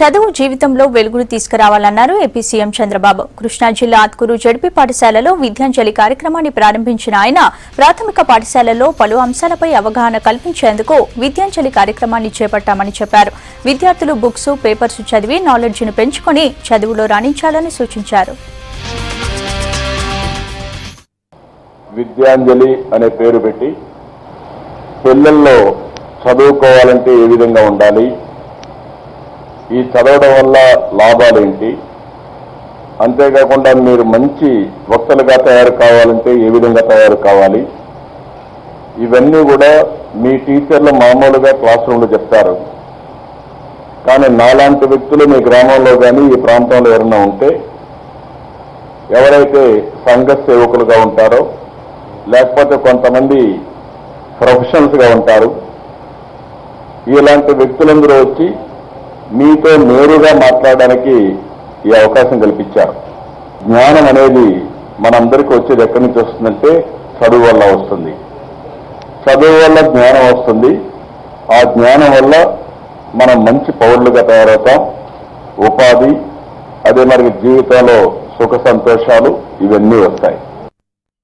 చదువు జీవితంలో వెలుగులు తీసుకురావాలన్నారు ఏపీ సీఎం చంద్రబాబు. కృష్ణా జిల్లా ఆత్కూరు జడ్పీ పాఠశాలలో విద్యాంజలి కార్యక్రమాన్ని ప్రారంభించిన ఆయన ప్రాథమిక పాఠశాలలో పలు అంశాలపై అవగాహన కల్పించేందుకు విద్యాంజలి కార్యక్రమాన్ని చేపట్టామని చెప్పారు. విద్యార్థులు బుక్స్, పేపర్స్ చదివి నాలెడ్జ్ను పెంచుకొని చదువులో రాణించాలని సూచించారు. విద్యాంజలి అనే పేరు పెట్టి పిల్లల్లో చదువుకోవాలంటే ఏ విధంగా ఉండాలి, ఈ చదవడం వల్ల లాభాలేంటి, అంతేకాకుండా మీరు మంచి వక్తలుగా తయారు కావాలంటే ఏ విధంగా తయారు కావాలి, ఇవన్నీ కూడా మీ టీచర్లు మామూలుగా క్లాస్ రూమ్లో చెప్తారు. కానీ నాలాంటి వ్యక్తులు మీ గ్రామంలో కానీ ఈ ప్రాంతంలో ఎవరైనా ఉంటే, ఎవరైతే సంఘ సేవకులుగా ఉంటారో లేకపోతే కొంతమంది ప్రొఫెషనల్స్గా ఉంటారు, ఇలాంటి వ్యక్తులందరూ వచ్చి మీతో నేరుగా మాట్లాడడానికి ఈ అవకాశం కల్పించారు. జ్ఞానం అనేది మనందరికీ వచ్చేది ఎక్కడి నుంచి వస్తుందంటే చదువు వల్ల వస్తుంది. చదువు వల్ల జ్ఞానం వస్తుంది. ఆ జ్ఞానం వల్ల మనం మంచి పౌరులుగా తయారవుతాం. ఉపాధి, అదే మనకి జీవితంలో సుఖ సంతోషాలు ఇవన్నీ వస్తాయి.